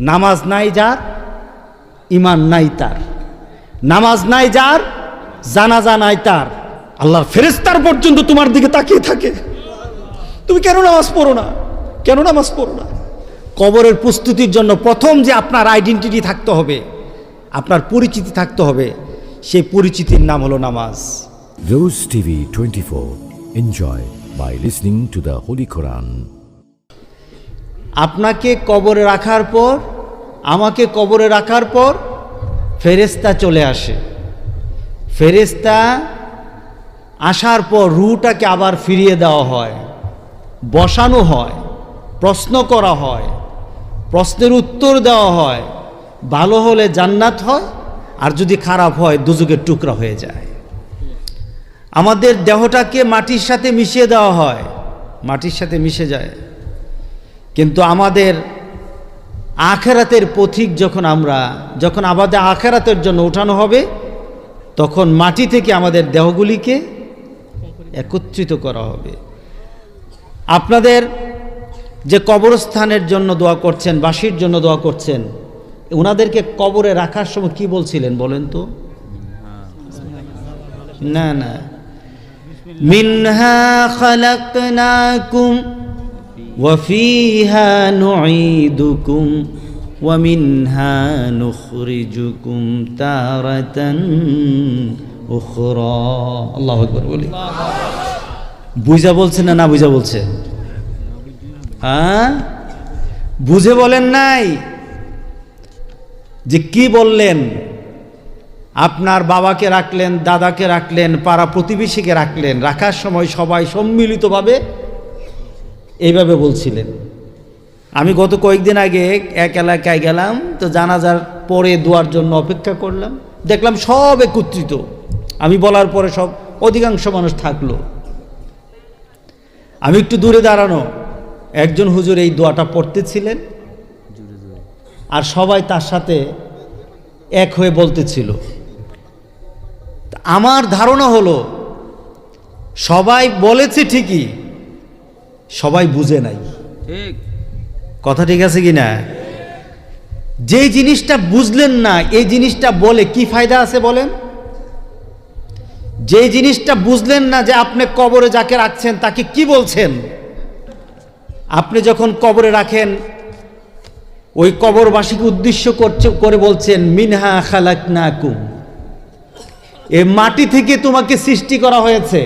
নামাজ নাই যার, ঈমান নাই তার। নামাজ নাই যার, জানাজা নাই তার। আল্লাহর ফেরেশতার পর্যন্ত তোমার দিকে তাকিয়ে থাকে, তুমি কেন নামাজ পড়ো না, কেন নামাজ পড়ো না? কবরের প্রস্তুতির জন্য প্রথম যে আপনার আইডেন্টিটি থাকতে হবে, আপনার পরিচিতি থাকতে হবে, সেই পরিচিতির নাম হলো নামাজ। Rose TV 24. Enjoy by listening to the Holy Quran. আপনাকে কবরে রাখার পর, আমাকে কবরে রাখার পর ফেরেশতা চলে আসে। ফেরেশতা আসার পর রূহটাকে আবার ফিরিয়ে দেওয়া হয়, বসানো হয়, প্রশ্ন করা হয়, প্রশ্নের উত্তর দেওয়া হয়। ভালো হলে জান্নাত হয়, আর যদি খারাপ হয় দুজকের টুকরা হয়ে যায়। আমাদের দেহটাকে মাটির সাথে মিশিয়ে দেওয়া হয়, মাটির সাথে মিশে যায়। কিন্তু আমাদের আখেরাতের পথিক যখন আমাদের আখেরাতের জন্য ওঠানো হবে, তখন মাটি থেকে আমাদের দেহগুলিকে একত্রিত করা হবে। আপনাদের যে কবরস্থানের জন্য দোয়া করছেন, বাসির জন্য দোয়া করছেন, ওনাদেরকে কবরে রাখার সময় কি বলছিলেন বলেন তো? না না, মিনহা খালাকনাকুম ওয়া ফিহা নুঈদুকুম ওয়া মিনহা নুখরিজুকুম তারাতান উখরা। আল্লাহু আকবার বলি। বুঝা বলছেন না, না বুঝা বলছে? হ্যাঁ, বুঝে বলেন নাই যে কি বললেন? আপনার বাবাকে রাখলেন, দাদাকে রাখলেন, পাড়া প্রতিবেশীকে রাখলেন, রাখার সময় সবাই সম্মিলিতভাবে এইভাবে বলছিলেন। আমি গত কয়েকদিন আগে এক এলাকায় গেলাম, তো জানাজার পরে দোয়ার জন্য অপেক্ষা করলাম, দেখলাম সব একত্রিত। আমি বলার পরে সব অধিকাংশ মানুষ থাকলো। আমি একটু দূরে দাঁড়ানো, একজন হুজুর এই দোয়াটা পড়তেছিলেন, আর সবাই তার সাথে এক হয়ে বলতেছিল। আমার ধারণা হলো সবাই বলেছে ঠিকই, সবাই বুঝে নাই। ঠিক কথা ঠিক আছে কি না? যে জিনিসটা বুঝলেন না, এই জিনিসটা বলে কি ফায়দা আছে বলেন? যে জিনিসটা বুঝলেন না, যে আপনি কবরে যাকে রাখছেন তাকে কি বলছেন, আপনি যখন কবরে রাখেন ওই কবরবাসীকে উদ্দেশ্য করে বলছেন মিনহা খালাকনাকুম, এই মাটি থেকে তোমাকে সৃষ্টি করা হয়েছে।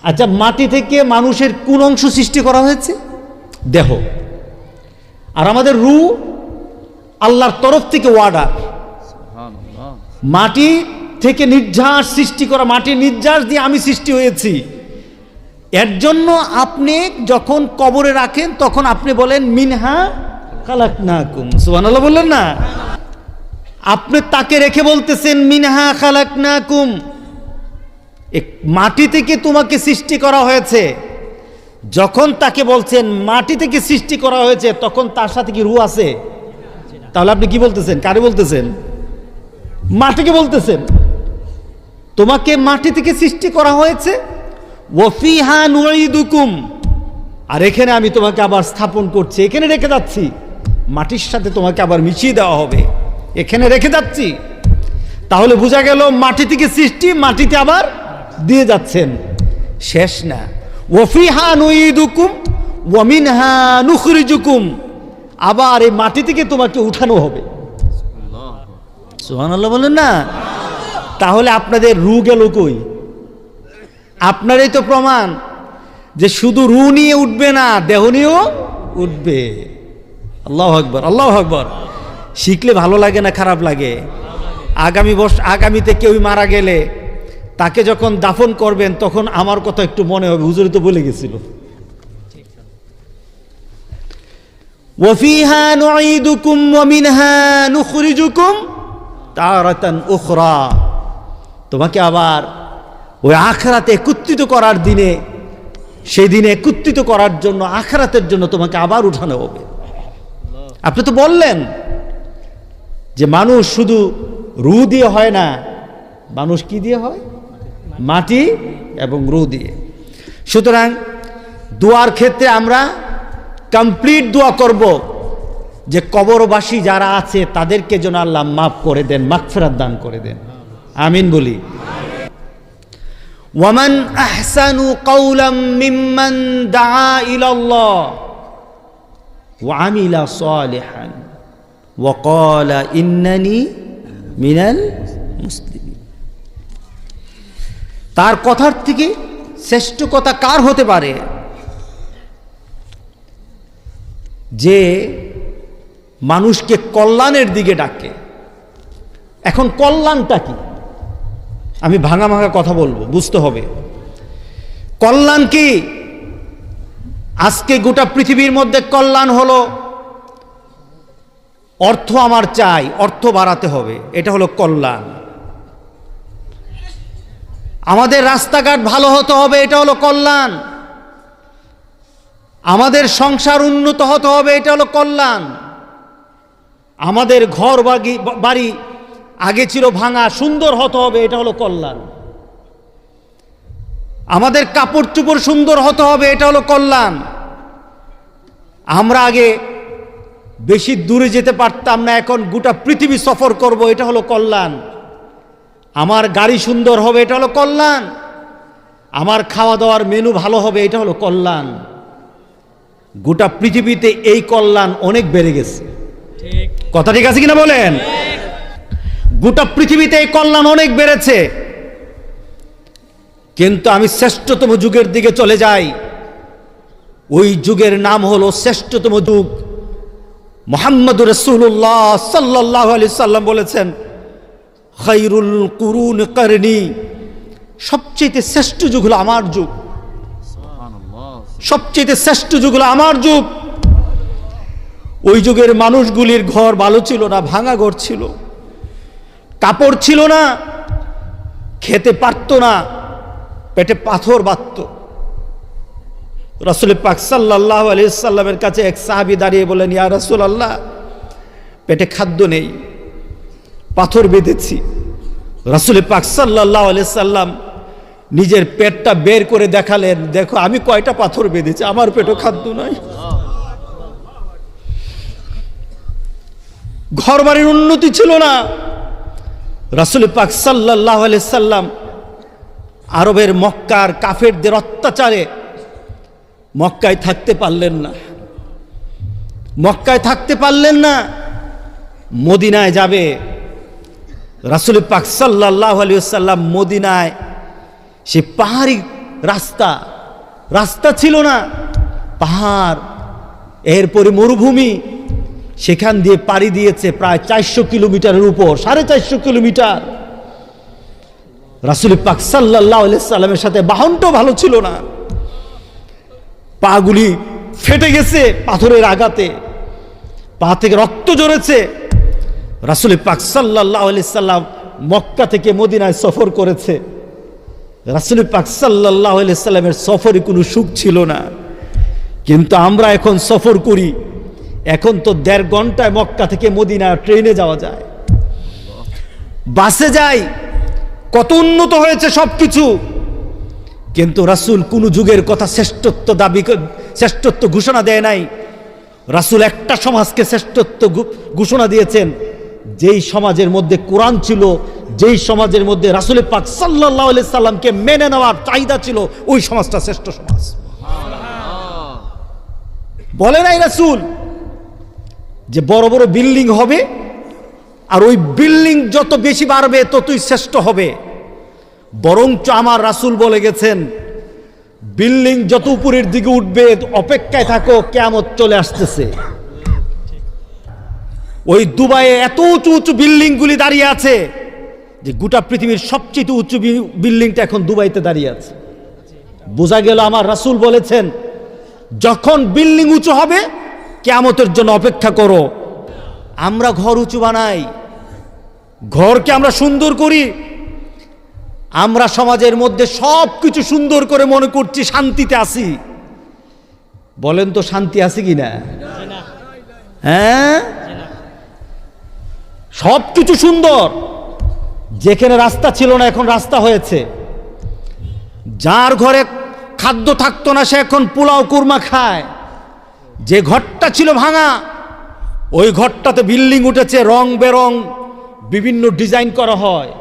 আচ্ছা, মাটি থেকে মানুষের কোন অংশ সৃষ্টি করা হয়েছে? দেহ। আর আমাদের রূহ আল্লাহর তরফ থেকে অর্ডার, সুবহানাল্লাহ। মাটি থেকে নির্যাস সৃষ্টি করা, মাটির নির্যাস দিয়ে আমি সৃষ্টি হয়েছি। এর জন্য আপনি যখন কবরে রাখেন তখন আপনি বলেন মিনহা খালাকনাকুম। সুবহানাল্লাহ বললেন না? আপনি তাকে রেখে বলতেছেন মিনহা খালাকনাকুম, মাটি থেকে তোমাকে সৃষ্টি করা হয়েছে। যখন তাকে বলছেন মাটি থেকে সৃষ্টি করা হয়েছে, তখন তার সাথে কি রূহ আছে? তাহলে আপনি কি বলতেছেন? কারে বলতেছেন? মাটিকে বলতেছেন। তোমাকে মাটি থেকে সৃষ্টি করা হয়েছে, ওয়া ফিহা নুঈদুকুম, আর এখানে আমি তোমাকে আবার স্থাপন করছি, এখানে রেখে যাচ্ছি। মাটির সাথে তোমাকে আবার মিশিয়ে দেওয়া হবে, এখানে রেখে যাচ্ছি। তাহলে বোঝা গেল মাটি থেকে সৃষ্টি, মাটিতে আবার দিয়ে যাচ্ছেন। শেষ না, ওয়া ফিহা নুঈদুকুম ওয়া মিনহা নুখরিজুকুম, আবার এই মাটি থেকে তোমাকে উঠানো হবে। সুবহানাল্লাহ বলেন না? তাহলে আপনাদের রূহ গেল কই? আপনারই তো প্রমাণ যে শুধু রূহ নিয়ে উঠবে না, দেহ নিয়েও উঠবে। আল্লাহু আকবার, আল্লাহু আকবার। শিখলে ভালো লাগে না খারাপ লাগে? আগামীতে কেউ মারা গেলে তাকে যখন দাফন করবেন তখন আমার কথা একটু মনে হবে, হুজুর তো বলে গেছিল। ওয়া ফিহা নুঈদুকুম ওয়া মিনহা নুখরিজুকুম তারাতান উখরা, তোমাকে আবার ওই আখিরাতে একত্রিত করার দিনে, সেই দিনে একত্রিত করার জন্য, আখিরাতের জন্য তোমাকে আবার উঠানো হবে। আপনি তো বললেন যে মানুষ শুধু রূহ দিয়ে হয় না, মানুষ কি দিয়ে হয়? মাটি এবং রূহ দিয়ে। সুতরাং দোয়ার ক্ষেত্রে আমরা কমপ্লিট দোয়া করব, যে কবরবাসী যারা আছে তাদেরকে যেন আল্লাহ মাফ করে দেন, মাগফিরাত দান করে দেন। আমিন বলি। ওয়ামান আহসানু কাওলাম মিম্মান দাআ ইলাল্লাহ ওয়া আমিলা সালিহান ওয়া ক্বালা ইন্নানি মিনাল মুসলিমিন। তার কথার থেকে শ্রেষ্ঠ কথা কার হতে পারে যে মানুষকে কল্যাণের দিকে ডাকে? এখন কল্যাণটা কি? আমি ভাঙা ভাঙা কথা বলবো, বুঝতে হবে। কল্যাণ কি? আজকে গোটা পৃথিবীর মধ্যে কল্যাণ হলো অর্থ আমার চাই, অর্থ বাড়াতে হবে, এটা হলো কল্যাণ। আমাদের রাস্তাঘাট ভালো হতে হবে, এটা হলো কল্যাণ। আমাদের সংসার উন্নত হতে হবে, এটা হলো কল্যাণ। আমাদের ঘর বাড়ি আগে ছিল ভাঙা, সুন্দর হতে হবে, এটা হলো কল্যাণ। আমাদের কাপড় চোপড় সুন্দর হতে হবে, এটা হলো কল্যাণ। আমরা আগে বেশি দূরে যেতে পারতাম না, এখন গোটা পৃথিবী সফর করব, এটা হলো কল্যাণ। আমার গাড়ি সুন্দর হবে, এটা হলো কল্যাণ। আমার খাওয়া দাওয়ার মেনু ভালো হবে, এটা হলো কল্যাণ। গোটা পৃথিবীতে এই কল্যাণ অনেক বেড়ে গেছে। কথা ঠিক আছে কিনা বলেন? গোটা পৃথিবীতে এই কল্যাণ অনেক বেড়েছে। কিন্তু আমি শ্রেষ্ঠতম যুগের দিকে চলে যাই, ওই যুগের নাম হলো শ্রেষ্ঠতম যুগ। মুহাম্মদুর রাসূলুল্লাহ সাল্লাল্লাহু আলাইহি সাল্লাম বলেছেন, খায়রুল কুরুন করনি, সবচেয়ে শ্রেষ্ঠ যুগ হলো আমার যুগ। সবচেয়ে শ্রেষ্ঠ যুগ হলো আমার যুগ। ওই যুগের মানুষগুলির ঘর ভালো ছিল না, ভাঙা ঘর ছিল, কাপড় ছিল না, খেতে পারত না, পেটে পাথর বাঁধত। রাসূল পাক সাল্লাল্লাহু আলাইহি সাল্লামের কাছে এক সাহাবী দাঁড়িয়ে বলেন, ইয়া রাসূলুল্লাহ, পেটে খাদ্য নেই, পাথর বেঁধেছি। রাসূল পাক সাল্লাল্লাহু আলাইহি সাল্লাম নিজের পেটটা বের করে দেখালেন, দেখো আমি কয়টা পাথর বেঁধেছি, আমার পেটও খাদ্য নাই। ঘর বাড়ির উন্নতি ছিল না। রাসূল পাক সাল্লাল্লাহু আলাইহি সাল্লাম আরবের মক্কার কাফেরদের অত্যাচারে মক্কায় থাকতে পারলেন না। মক্কায় থাকতে পারলেন না, মদিনায় যাবে। রাসূল পাক সাল্লাল্লাহু আলাইহি সাল্লাম মদিনায় সে পাহাড়ি রাস্তা ছিল না, পাহাড়, এরপরে মরুভূমি, সেখান দিয়ে পাড়ি দিয়েছে প্রায় 400 কিলোমিটারের উপর, 450 কিলোমিটার। রাসূল পাক সাল্লাল্লাহু আলাইহি সাল্লামের সাথে বাহনটাও ভালো ছিল না, পাগুলি ফেটে গেছে পাথরের আঘাতে, পা থেকে রক্ত ঝরেছে। রাসূল পাক সাল্লাল্লাহু আলাইহি সাল্লাম মক্কা থেকে মদিনায় সফর করেছে। রাসূল পাক সাল্লাল্লাহু আলাইহি সাল্লামের সফরে কোনো সুখ ছিল না। কিন্তু আমরা এখন সফর করি, এখন তো 1.5 ঘন্টায় মক্কা থেকে মদিনা ট্রেনে যাওয়া যায়, বাসে যাই, কত উন্নত হয়েছে সবকিছু। কিন্তু রাসূল কোন যুগের কথা শ্রেষ্ঠত্ব ঘোষণা দেয় নাই। রাসূল একটা সমাজকে শ্রেষ্ঠত্ব ঘোষণা দিয়েছেন, যেই সমাজের মধ্যে কোরআন ছিল, যেই সমাজের মধ্যে রাসূল পাক সাল্লাল্লাহু আলাইহি সাল্লামকে মেনে নেওয়ার চাহিদা ছিল, ওই সমাজটা শ্রেষ্ঠ সমাজ। বলে নাই রাসূল যে বড় বড় বিল্ডিং হবে, আর ওই বিল্ডিং যত বেশি বাড়বে ততই শ্রেষ্ঠ হবে। বরঞ্চ আমার রাসূল বলে গেছেন, বিল্ডিং যত উপরের দিকে উঠবে অপেক্ষায় থাকো, কিয়ামত চলে আসতেছে। ওই দুবাইয়ে এত উঁচু উঁচু বিল্ডিংগুলি দাঁড়িয়ে আছে যে গোটা পৃথিবীর সবচেয়ে উঁচু বিল্ডিংটা এখন দুবাইতে দাঁড়িয়ে আছে। বোঝা গেল আমার রাসূল বলেছেন, যখন বিল্ডিং উঁচু হবে কিয়ামতের জন্য অপেক্ষা করো। আমরা ঘর উঁচু বানাই, ঘরকে আমরা সুন্দর করি, আমরা সমাজের মধ্যে সব কিছু সুন্দর করে মনে করছি শান্তিতে আছি। বলেন তো শান্তি আছে কিনা? হ্যাঁ, সব কিছু সুন্দর। যেখানে রাস্তা ছিল না এখন রাস্তা হয়েছে। যার ঘরে খাদ্য থাকতো না সে এখন পোলাও কুরমা খায়। যে ঘরটা ছিল ভাঙা ওই ঘরটাতে বিল্ডিং উঠেছে, রং বেরং বিভিন্ন ডিজাইন করা হয়।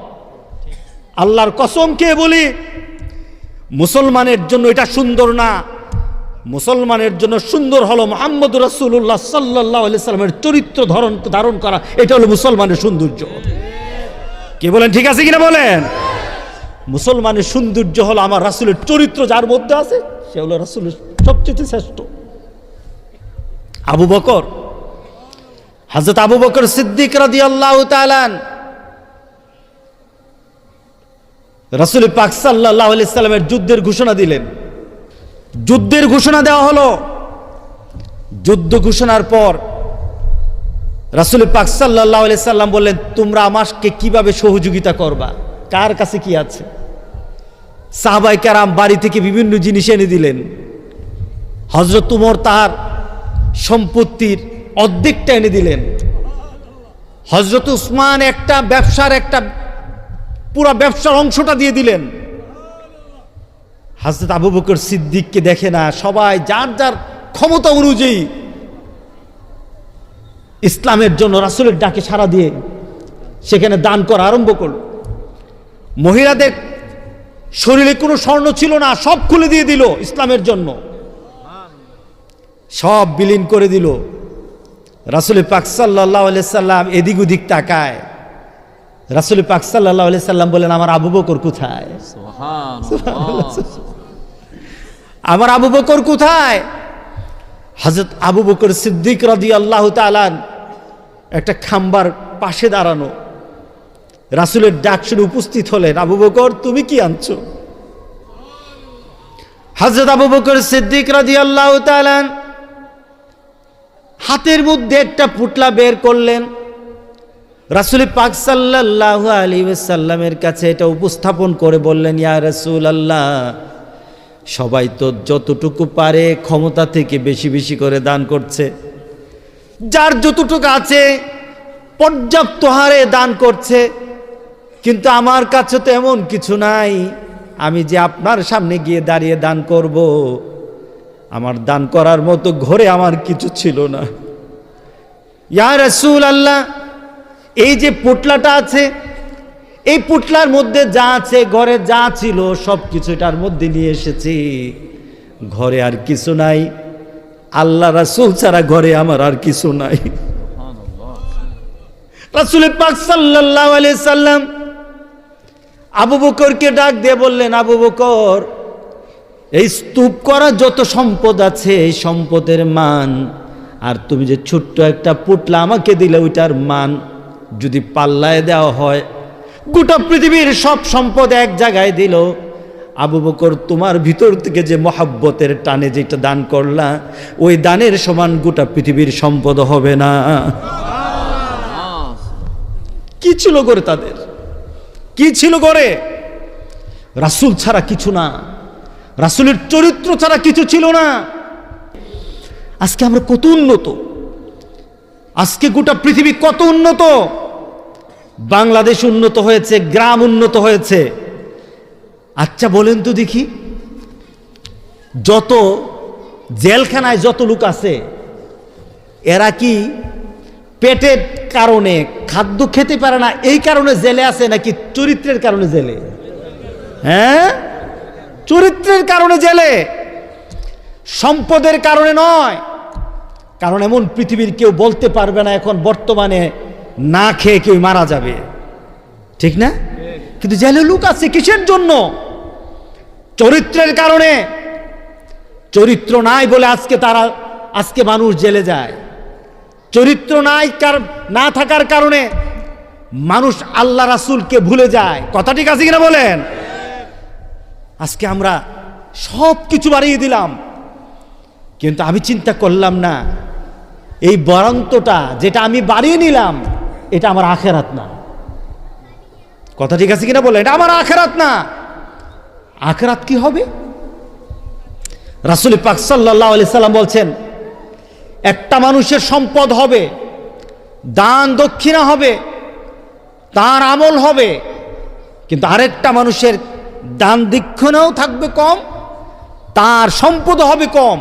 আল্লাহর কসম কে বলি, মুসলমানের জন্য এটা সুন্দর না। মুসলমানের জন্য সুন্দর হলো মুহাম্মদ রাসূলুল্লাহ সাল্লাল্লাহু আলাইহি সাল্লামের চরিত্র ধারণ করা। এটা হলো মুসলমানের সৌন্দর্য। কে বলেন ঠিক আছে কিনা বলেন? মুসলমানের সৌন্দর্য হলো আমার রাসূলের চরিত্র, যার মধ্যে আছে সে হলো রাসূলের সবচেয়ে শ্রেষ্ঠ। আবু বকর, হযরত আবু বকর সিদ্দিক রাদিয়াল্লাহু তাআলা রাসূল পাক সাল্লাল্লাহু আলাইহি সাল্লামের যুদ্ধের ঘোষণা দিলেন। যুদ্ধের ঘোষণা দেওয়া হলো। যুদ্ধ ঘোষণার পর রাসূল পাক সাল্লাল্লাহু আলাইহি সাল্লাম বললেন, তোমরা আমাকে কিভাবে সহযোগিতা করবা, কার কাছে কি আছে? সাহাবায়ে কেরাম বাড়ি থেকে বিভিন্ন জিনিস এনে দিলেন। হযরত উমর তার সম্পত্তির অর্ধেকটা এনে দিলেন। হযরত উসমান একটা পুরা ব্যবসার অংশটা দিয়ে দিলেন। হযরত আবু বকর সিদ্দিককে দেখে না, সবাই যার যার ক্ষমতা অনুযায়ী ইসলামের জন্য রাসূলের ডাকে সাড়া দিয়ে সেখানে দান করা আরম্ভ করল। মহিলাদের শরীরে কোনো স্বর্ণ ছিল না, সব খুলে দিয়ে দিল ইসলামের জন্য, সব বিলীন করে দিল। রাসূল পাক সাল্লাল্লাহু আলাইহি সাল্লাম এদিক ওদিক তাকায়। রাসূল পাক সাল্লাল্লাহু আলাইহি সাল্লাম বলেন, আমার আবু বকর কোথায়? সুবহানাল্লাহ। আমার আবু বকর কোথায়? হযরত আবু বকর সিদ্দিক রাদিয়াল্লাহু তাআলা একটা খাম্বার পাশে দাঁড়ানো, রাসূলের ডাক শুনে উপস্থিত হলেন। আবু বকর, তুমি কি আনছো? হযরত আবু বকর সিদ্দিক রাদিয়াল্লাহু তাআলা হাতের মধ্যে একটা পুটলা বের করলেন। রাসূল পাক সাল্লাল্লাহু আলাইহি ওয়াসাল্লামের কাছে এটা উপস্থাপন করে বললেন, ইয়া রাসূলুল্লাহ, সবাই তো যতটুকু পারে ক্ষমতা থেকে বেশি বেশি করে দান করছে, যার যতটুকু আছে পর্যাপ্ত হারে দান করছে, কিন্তু আমার কাছে তো এমন কিছু নাই। আমি যে আপনার সামনে গিয়ে দাঁড়িয়ে দান করব, আমার দান করার মতো ঘরে আমার কিছু ছিল না। ইয়া রাসূলুল্লাহ, এই যে পুটলাটা আছে, এই পুটলার মধ্যে যা আছে, ঘরে যা ছিল সব কিছু এটার মধ্যে নিয়ে এসেছি, ঘরে আর কিছু নাই। আল্লাহ রাসূল ছাড়া ঘরে আমার আর কিছু নাই। রাসূল পাক সাল্লাল্লাহু আলাইহি সাল্লাম আবু বকরকে ডাক দিয়ে বললেন, আবু বকর, এই স্তূপ করা যত সম্পদ আছে এই সম্পদের মান, আর তুমি যে ছোট্ট একটা পুটলা আমাকে দিলে ওইটার মান যদি পাল্লায় দেওয়া হয়, গোটা পৃথিবীর সব সম্পদ এক জায়গায় দিল। আবু বকর, তোমার ভিতর থেকে যে মহাব্বতের টানে যেটা দান করলা, ওই দানের সমান গোটা পৃথিবীর সম্পদ হবে না। কি ছিল করে তাদের? কি ছিল করে? রাসূল ছাড়া কিছু না, রাসূলের চরিত্র ছাড়া কিছু ছিল না। আজকে আমরা কত উন্নত, আজকে গোটা পৃথিবী কত উন্নত। বাংলাদেশ উন্নত হয়েছে, গ্রাম উন্নত হয়েছে। আচ্ছা বলেন তো দেখি, যত জেলখানায় যত লোক আছে, এরা কি পেটের কারণে খাদ্য খেতে পারে না এই কারণে জেলে আছে, নাকি চরিত্রের কারণে জেলে? হ্যাঁ, চরিত্রের কারণে জেলে, সম্পদের কারণে নয়। কারণ এমন পৃথিবীর কেউ বলতে পারবে না এখন বর্তমানে না খেয়ে কেউ মারা যাবে, ঠিক না? কিন্তু জেলে লোক আছে কিসের জন্য? চরিত্রের কারণে। চরিত্র নাই বলে আজকে মানুষ জেলে যায়। চরিত্র না থাকার কারণে মানুষ আল্লাহ রাসূলকে ভুলে যায়। কথা ঠিক আছে কিনা বলেন? আজকে আমরা সব কিছু বাড়িয়ে দিলাম, কিন্তু আমি চিন্তা করলাম না এই বরান্তটা যেটা আমি বাড়িয়ে নিলাম এটা আমার আখিরাত না। কথা ঠিক আছে কিনা বলেন? এটা আমার আখিরাত না। আখিরাত কি হবে? রাসূল পাক সাল্লাল্লাহু আলাইহি সাল্লাম বলছেন, একটা মানুষের সম্পদ হবে, দান দক্ষিণা হবে, তার আমল হবে, কিন্তু আরেকটা মানুষের দান দক্ষিণাও থাকবে কম, তার সম্পদ হবে কম,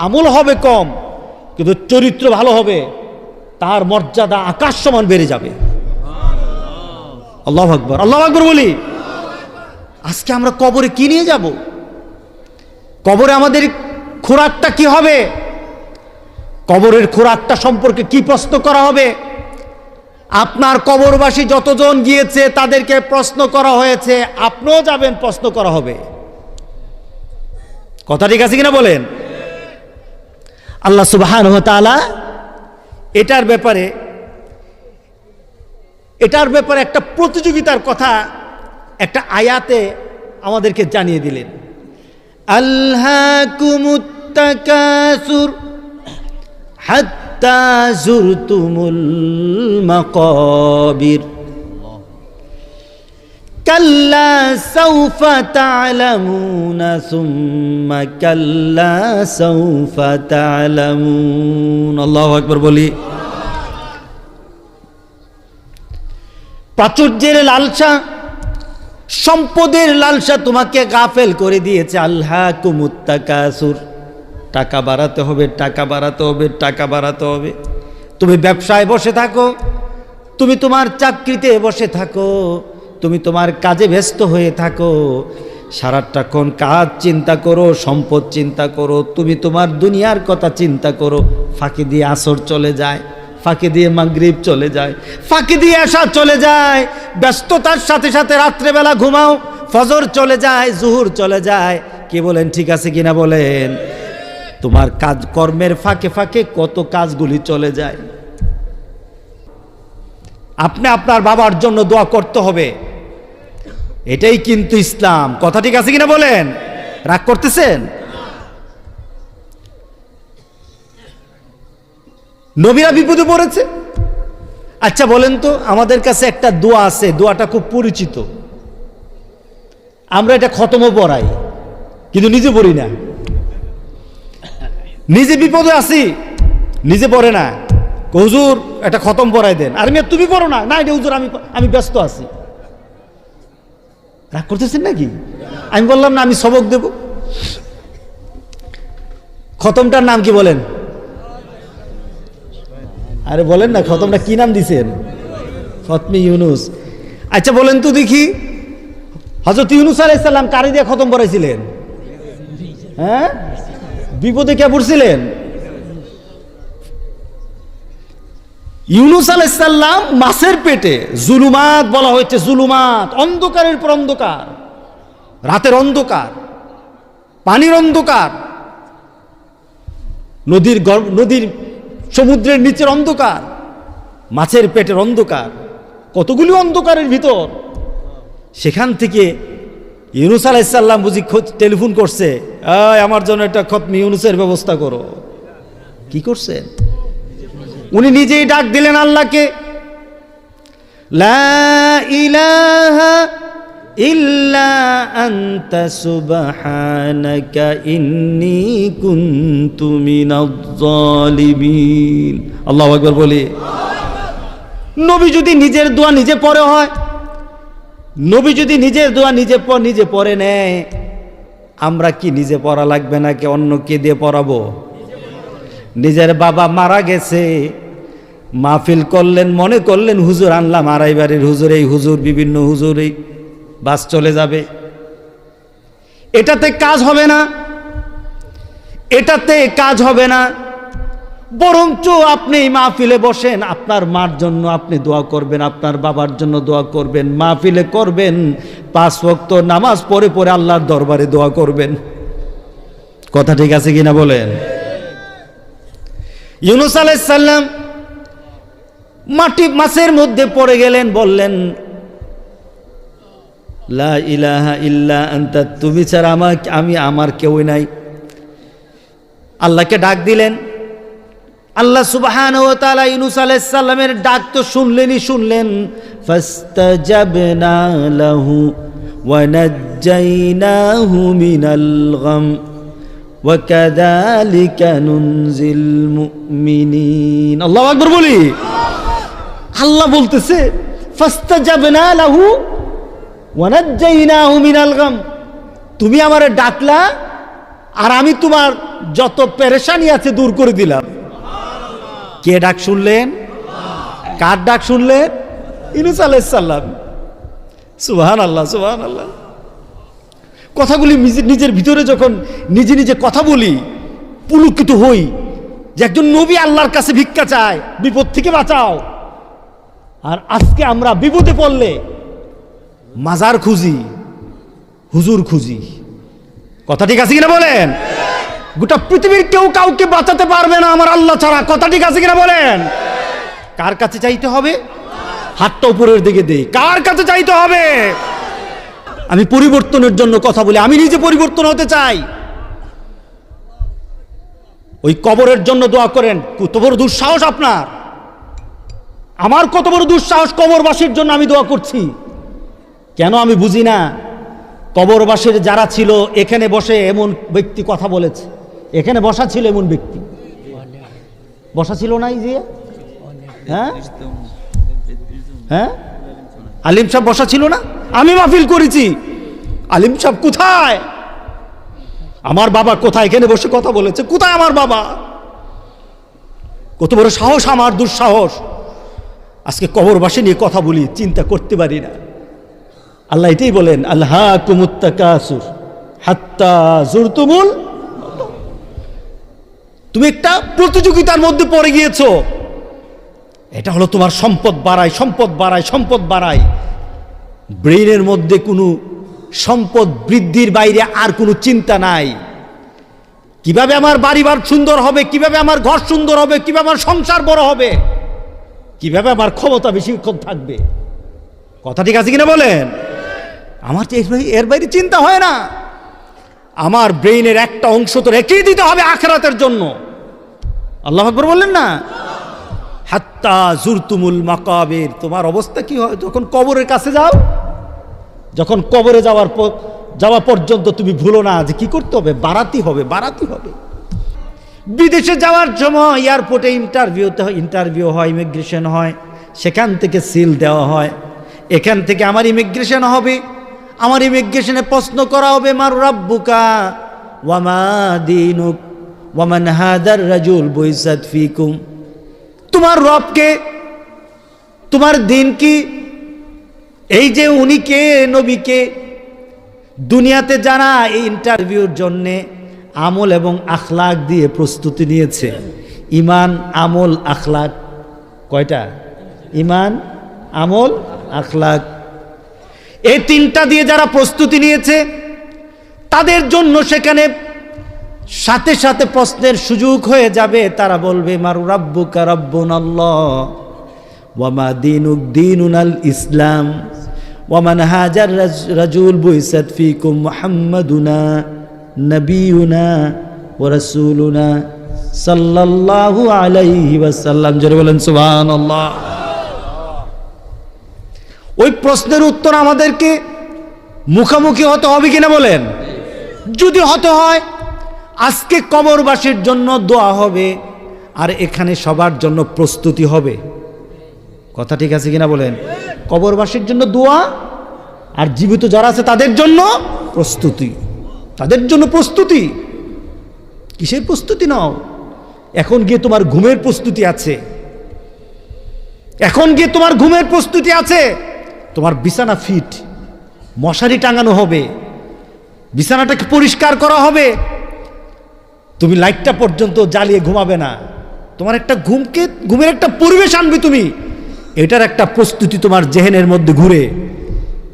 আমল হবে কম, কিন্তু চরিত্র ভালো হবে। তার মর্যাদা আকাশ সমান বেড়ে যাবে। আল্লাহু আকবার, আল্লাহু আকবার বলি। আজকে আমরা কবরে কি নিয়ে যাব? কবরে আমাদের খোরাকটা কি হবে? কবরের খোরাকটা সম্পর্কে কি প্রশ্ন করা হবে? আপনার কবরবাসী যতজন গিয়েছে তাদেরকে প্রশ্ন করা হয়েছে, আপনিও যাবেন, প্রশ্ন করা হবে। কথা ঠিক আছে কিনা বলেন? আল্লাহ সুবহানাহু ওয়া তাআলা এটার ব্যাপারে একটা প্রতিযোগিতার কথা একটা আয়াতে আমাদেরকে জানিয়ে দিলেন। আলহাকুমুত তাকাসুর হাত্তা যুরতুমুল মাকাবির কাল্লা সাউফা তা'লামুনা সুম্মা কাল্লা সাউফা তা'লামুন। আল্লাহু আকবার বলি। প্রাচুর্যের লালসা, সম্পদের লালসা তোমাকে গাফেল করে দিয়েছে। আলহাকুমুত তাকাসুর, টাকা বাড়াতে হবে, টাকা বাড়াতে হবে, টাকা বাড়াতে হবে। তুমি ব্যবসায় বসে থাকো, তুমি তোমার চাকরিতে বসে থাকো, তুমি তোমার কাজে ব্যস্ত হয়ে থাকো, সারাটাক্ষণ কাজ চিন্তা করো, সম্পদ চিন্তা করো, তুমি তোমার দুনিয়ার কথা চিন্তা করো। ফাঁকি দিয়ে আসর চলে যায়, ফাঁকি দিয়ে মাগরিব চলে যায়, ফাঁকি দিয়ে এশা চলে যায়, ব্যস্ততার সাথে সাথে রাত্রেবেলা ঘুমাও, ফজর চলে যায়, জুহুর চলে যায়। কি বলেন, ঠিক আছে কিনা বলেন? তোমার কাজ কর্মের ফাঁকে ফাঁকে কত কাজগুলি চলে যায়। আপনি আপনার বাবার জন্য দোয়া করতে হবে, এটাই কিন্তু ইসলাম। কথা ঠিক আছে কিনা বলেন? রাগ করতেছেন? নবীরা বিপদে পড়েছে। আচ্ছা বলেন তো, আমাদের কাছে একটা দোয়া আছে, দোয়াটা খুব পরিচিত, আমরা এটা খতমও পড়াই, কিন্তু নিজে পড়ি না। নিজে বিপদে আছি, নিজে পড়ে না। হুজুর এটা খতম পড়াই দেন। আর মেয়ে তুমি পড়ো না, না এটা হুজুর আমি ব্যস্ত আছি। রাগ করতেছেন নাকি? আমি বললাম না আমি সবক দেব। খতমটার নাম কি বলেন? আরে বলেন না, খতমটা কি নাম দিছেন? খতমে ইউনুস। আচ্ছা বলেন তো দেখি, হযরত ইউনুস আলাইহিস সালাম কারি দিয়ে খতম পড়াইছিলেন? হ্যাঁ, বিপদে কে পড়ছিলেন? ইউনুস আলাইহিস সালাম মাছের পেটে, জুলুমাত বলা হয়েছে, জুলুমাত, অন্ধকারের পর অন্ধকার, রাতের অন্ধকার, পানির অন্ধকার, নদীর সমুদ্রের নিচের অন্ধকার, মাছের পেটের অন্ধকার, কতগুলি অন্ধকারের ভিতর। সেখান থেকে ইউনুস আলাইহিস সালাম বুঝি টেলিফোন করছে, আমার জন্য একটা খতমে ইউনুসের ব্যবস্থা করো। কি করছেন? উনি নিজেই ডাক দিলেন আল্লাহকে, লা ইলাহা ইল্লা আনতা সুবহানাকা ইন্নী কুনতু মিনাজ জালিমিন। আল্লাহু আকবার বলি। নবী যদি নিজের দোয়া নিজে পড়ে হয়, নবী যদি নিজের দোয়া নিজে পড়ে নেয়, আমরা কি নিজে পড়া লাগবে নাকি অন্যকে দিয়ে পড়াবো? নিজের বাবা মারা গেছে, মাহফিল করলেন, মনে করলেন হুজুর আনলাম আড়াই বাড়ির হুজুর, এই হুজুর বিভিন্ন হুজুর, এই বাস চলে যাবে, এটাতে কাজ হবে না, এটাতে কাজ হবে না। বরঞ্চ আপনি মাহফিলে বসেন, আপনার মার জন্য আপনি দোয়া করবেন, আপনার বাবার জন্য দোয়া করবেন, মাহফিলে করবেন, 5 ওয়াক্ত নামাজ পড়ে পড়ে আল্লাহর দরবারে দোয়া করবেন। কথা ঠিক আছে কিনা বলেন? ইউনুস আলাইহিস সালাম মাছের মধ্যে পড়ে গেলেন, বললেন লা ইলাহা ইল্লা আনতা, তুমি ছাড়া আমার কেউই নাই। আল্লাহকে ডাক দিলেন। আল্লাহ সুবহানাহু ওয়া তাআলা ইউনুস আলাইহিস সালামের ডাক তো শুনলেন। ফাস্তাজাবনা লাহু ওয়া নাজ্জাইনাহু মিনাল গাম ওয়া কাযালিকা নুনজিল মুমিনিন। আল্লাহু আকবার বলি। আল্লাহ বলতেছে ফাস্তাজাবনা লাহু ওয়া নাজ্জাইনাহু মিনাল গাম, তুমি আমারে ডাকলা আর আমি তোমার যত পেরেশানি আছে দূর করে দিলাম। কে ডাক শুনলেন? কার ডাক শুনলেন? ইউনূস আলাইহিস সালাম। সুবহানাল্লাহ, সুবহানাল্লাহ। কথাগুলি নিজের ভিতরে যখন নিজে নিজে কথা বলি, পুলকিত হই যে একজন নবী আল্লাহর কাছে ভিক্ষা চায়, বিপদ থেকে বাঁচাও। আর আজকে আমরা বিপদে পড়লে মাজার খুঁজি, হুজুর খুঁজি। কথা ঠিক আছে কিনা বলেন? গোটা পৃথিবীর কেউ কাউকে বাঁচাতে পারবে না আমার আল্লাহ ছাড়া। কথা ঠিক আছে কিনা বলেন? কার কাছে চাইতে হবে? হাতটা উপরের দিকে দেই। কার কাছে চাইতে হবে? আমি পরিবর্তনের জন্য কথা বলি, আমি নিজে পরিবর্তন হতে চাই। ওই কবরের জন্য দোয়া করেন। কত বড় দুঃসাহস আপনার! আমার কত বড় দুঃসাহস! কবরবাসীর জন্য আমি দোয়া করছি। কেন আমি বুঝি না। কবরবাসীর যারা ছিল, এখানে বসে এমন ব্যক্তি কথা বলেছে, এখানে বসা ছিল এমন ব্যক্তি বসা ছিল নাই যে? হ্যাঁ হ্যাঁ, আলিম সাহেব বসা ছিল না? আমি মাহফিল করেছি, আলিম সাহেব কোথায়? আমার বাবা কোথায়? এখানে বসে কথা বলেছে। কোথায় আমার বাবা? কত বড় সাহস আমার! দুঃসাহস। আজকে কবরবাসী নিয়ে কথা বলি, চিন্তা করতে পারি না। আল্লাহ এটাই বলেন, আলহাকুমুত তাকাসুর হাত্তা যুরতুমুল। তুমি একটা প্রতিযোগিতার মধ্যে পড়ে গিয়েছো। এটা হলো তোমার সম্পদ বাড়ায়, সম্পদ বাড়ায়, সম্পদ বাড়ায়। ব্রেইনের মধ্যে কোনো সম্পদ বৃদ্ধির বাইরে আর কোনো চিন্তা নাই। কিভাবে আমার বাড়িঘর সুন্দর হবে, কিভাবে আমার ঘর সুন্দর হবে, কিভাবে আমার সংসার বড় হবে, কিভাবে আমার ক্ষমতা বেশিক্ষণ থাকবে। কথা ঠিক আছে কিনা বলেন? আমার তো এর বাইরে চিন্তা হয় না। আমার ব্রেইনের একটা অংশ তো রেখেই দিতে হবে আখিরাতের জন্য। আল্লাহু আকবার বললেন না? হাত্তা যুরতুমুল মাকাবির। তোমার অবস্থা কি হয় যখন কবরের কাছে যাও? যখন কবরে যাওয়া পর্যন্ত তুমি ভুলো না যে কি করতে হবে, বাড়াতে হবে, বাড়াতে হবে। বিদেশে যাওয়ার সময় এয়ারপোর্টে ইন্টারভিউ হয়, ইমিগ্রেশন হয়, সেখান থেকে সিল দেওয়া হয়। এখান থেকে আমার ইমিগ্রেশন হবে, আমার ইমিগ্রেশনে প্রশ্ন করা হবে, মার রাব্বুকা ওয়া মা দীনুক ওয়া মান হাদার রাজুল বুইসাত ফিকুম। তোমার রবকে, তোমার দিন কি? এই যে উনি কে, নবীকে? দুনিয়াতে যারা এই ইন্টারভিউর জন্যে আমল এবং আখলাক দিয়ে প্রস্তুতি নিয়েছে, ইমান, আমল, আখলাক, কয়টা? ইমান, আমল, আখলাক, এই তিনটা দিয়ে যারা প্রস্তুতি নিয়েছে, তাদের জন্য সেখানে সাথে সাথে প্রশ্নের সুযোগ হয়ে যাবে। তারা বলবে, মারু রাব্বুকা রাব্বুনাল্লাহ ওয়া মা দীনুক দীনুনাল ইসলাম ওয়া মান হাজার রাজুল বুইসাত ফিকুম মুহাম্মাদুনা নবিয়ুনা ওয়া রাসূলুনা সাল্লাল্লাহু আলাইহি ওয়াসাল্লাম। জোরে বলেন সুবহানাল্লাহ। ওই প্রশ্নের উত্তর আমাদেরকে মুখোমুখি হতে হবে কিনা বলেন? যদি হতে হয়, আজকে কবরবাসীর জন্য দোয়া হবে, আর এখানে সবার জন্য প্রস্তুতি হবে। কথা ঠিক আছে কিনা বলেন? কবরবাসীর জন্য দোয়া, আর জীবিত যারা আছে তাদের জন্য প্রস্তুতি। তাদের জন্য প্রস্তুতি। কিসের প্রস্তুতি নাও? এখন গিয়ে তোমার ঘুমের প্রস্তুতি আছে, এখন গিয়ে তোমার ঘুমের প্রস্তুতি আছে। তোমার বিছানা ফিট, মশারি টাঙানো হবে, বিছানাটাকে পরিষ্কার করা হবে, তুমি লাইটটা পর্যন্ত জ্বালিয়ে ঘুমাবে না। তোমার একটা ঘুমের একটা পরিবেশ আনবে তুমি, এটার একটা প্রস্তুতি তোমার জেহেনের মধ্যে ঘুরে।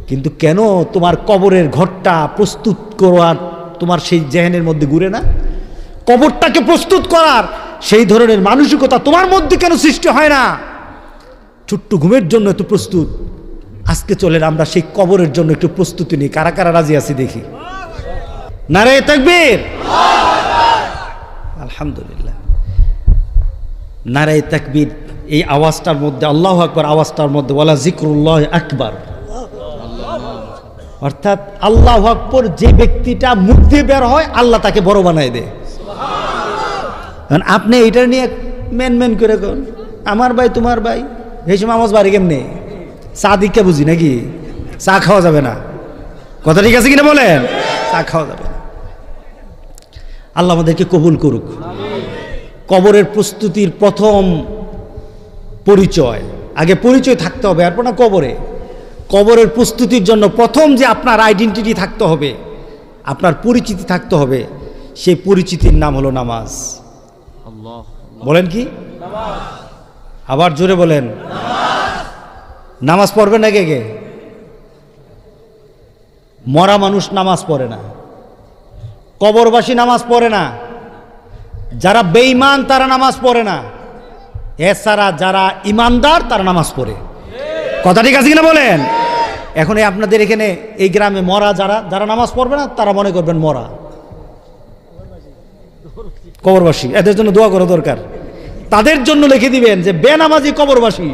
কিন্তু কেন তোমার কবরের ঘরটা প্রস্তুত করার তোমার সেই জেহেনের মধ্যে ঘুরে না? কবরটাকে প্রস্তুত করার সেই ধরনের মানসিকতা তোমার মধ্যে কেন সৃষ্টি হয় না? ছোট্ট ঘুমের জন্য এত প্রস্তুত। আজকে চলেন আমরা সেই কবরের জন্য একটু প্রস্তুতি নিই। কারা কারা রাজি আছি দেখি। নারে তাকবীর, আলহামদুলিল্লাহ। নারে তাকবীর, এই আওয়াজটার মধ্যে, আল্লাহু আকবার আওয়াজটার মধ্যে ওয়ালা জিক্রুল্লাহ আকবার, অর্থাৎ আল্লাহু আকবার যে ব্যক্তিটা মুখ দিয়ে বের হয়, আল্লাহ তাকে বড় বানায় দেয়। আপনি এইটা নিয়ে মেন করে কোন আমার ভাই তোমার ভাই, এই সময় আওয়াজ বাড়ি কেমনে? চা দীক্ষা বুঝি নাকি? চা খাওয়া যাবে না। কথা ঠিক আছে কিনা বলেন? চা খাওয়া যাবে না। আল্লাহ আমাদেরকে কবুল করুক। কবরের প্রস্তুতির প্রথম পরিচয় আগে পরিচয় থাকতে হবে, এরপর না কবরে। কবরের প্রস্তুতির জন্য প্রথম যে আপনার আইডেন্টিটি থাকতে হবে, আপনার পরিচিতি থাকতে হবে, সেই পরিচিতির নাম হলো নামাজ। আল্লাহ বলেন কি? আবার জোরে বলেন। নামাজ পড়বে না কে? মরা মানুষ নামাজ পড়ে না, কবরবাসী নামাজ পড়ে না, যারা বেঈমান তারা নামাজ পড়ে না, এছাড়া যারা ইমানদার তারা নামাজ পড়ে। কথা ঠিক আছে কিনা বলেন? এখন এই আপনাদের এখানে এই গ্রামে মরা যারা নামাজ পড়বে না তারা মনে করবেন মরা, কবরবাসী। এদের জন্য দোয়া করা দরকার। তাদের জন্য লিখে দিবেন যে বেনামাজি কবরবাসী,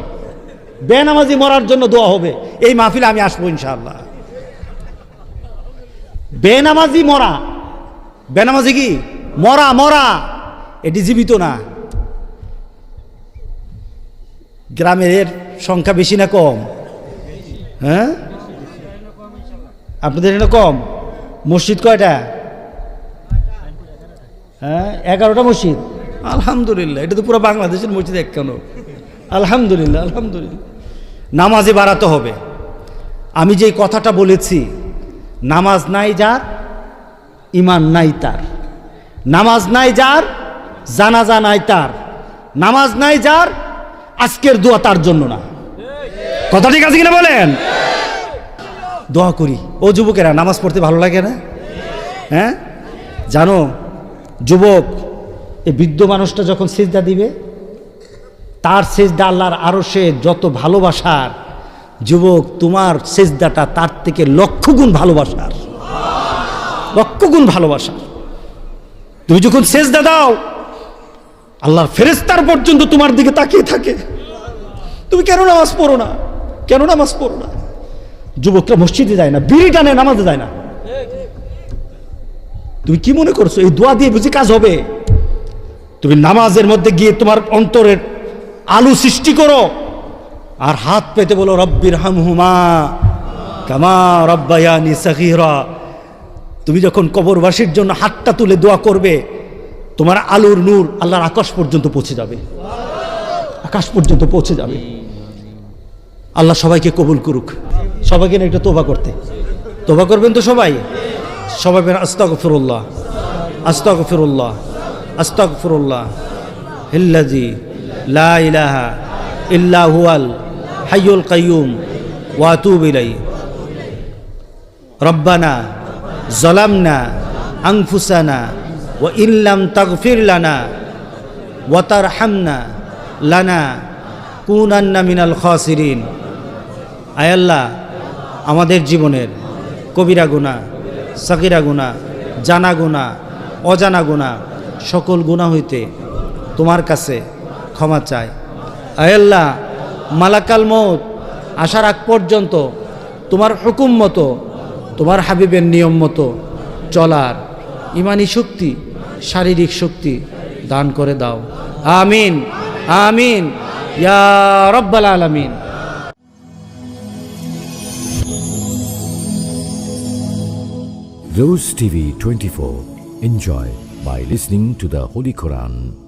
বেনামাজি মরার জন্য দোয়া হবে। এই মাহফিলে আমি আসবো ইনশাআল্লাহ। বেনামাজি মরা, বেনামাজি কি মরা? মরা, এটি জীবিত না। গ্রামের সংখ্যা বেশি না কম? হ্যাঁ, আপনাদের এখানে কম। মসজিদ কয়টা? হ্যাঁ, 11টা মসজিদ। আলহামদুলিল্লাহ, এটা তো পুরো বাংলাদেশের মসজিদ এক কেন। আলহামদুলিল্লাহ, আলহামদুলিল্লাহ। নামাজে বাড়াতে হবে। আমি যে কথাটা বলেছি, নামাজ নাই যার, ইমান নাই তার। নামাজ নাই যার, জানাজা নাই তার। নামাজ নাই যার, আজকের দোয়া তার জন্য না। কথা ঠিক আছে কিনা বলেন? দোয়া করি। ও যুবকেরা, নামাজ পড়তে ভালো লাগে না? হ্যাঁ, জানো যুবক, এই বৃদ্ধ মানুষটা যখন সিজদা দিবে, তার সিজদা আল্লাহর আরশে যত ভালোবাসার, যুবক তোমার সিজদাটা তার থেকে লক্ষ গুণ ভালোবাসার, লক্ষ গুণ ভালোবাসার। তুমি যখন সিজদা দাও, আল্লাহর ফেরেশতার পর্যন্ত তোমার দিকে তাকিয়ে থাকে। তুমি কেন নামাজ পড়ো না? কেন নামাজ পড়ো না? যুবকরা মসজিদে যায় না, বিড়ি টানে, নামাজে যায় না। তুমি কি মনে করছো এই দোয়া দিয়ে বুঝি কাজ হবে? তুমি নামাজের মধ্যে গিয়ে তোমার অন্তরের আলো সৃষ্টি করো, আর হাত পেতে বলো রব্বির হামহুমা কামা রব্বায়ানি সগীরা। তুমি যখন কবরবাসীর জন্য হাতটা তুলে দোয়া করবে, তোমার আলোর নূর আল্লাহর আকাশ পর্যন্ত পৌঁছে যাবে, আকাশ পর্যন্ত পৌঁছে যাবে। আল্লাহ সবাইকে কবুল করুক। সবাইকে না একটু তোবা করতে, তোবা করবেন তো সবাই? সবাই বলেন আস্তাগফিরুল্লাহ, আস্তাগফিরুল্লাহ, আস্তাগফিরুল্লাহ আল্লাযী লা ইলাহা ইল্লা হুয়াল হাইয়ুল কাইয়্যুম ওয়া আতুবু ইলাইহি। রব্বানা যালামনা আনফুসানা ওয়া ইল্লাম তাগফির লানা ওয়া তারহামনা লানা কুনান্না মিনাল খাসিরিন। আয় আল্লাহ, আমাদের জীবনের কবিরা গুনাহ, সাগীরা গুনাহ, জানা গুনাহ, অজানা গুনাহ, সকল গুনাহ হইতে তোমার কাছে ক্ষমা চাই। আয় আল্লাহ, মালাকাল মউত আসার আগ পর্যন্ত তোমার হুকুম মতো, তোমার হাবিবের নিয়ম মতো চলার ইমানি শক্তি, শারীরিক শক্তি দান করে দাও। আমিন, আমিন ইয়া রাব্বাল আলামিন। Rose TV 24. Enjoy by listening to the Holy Quran.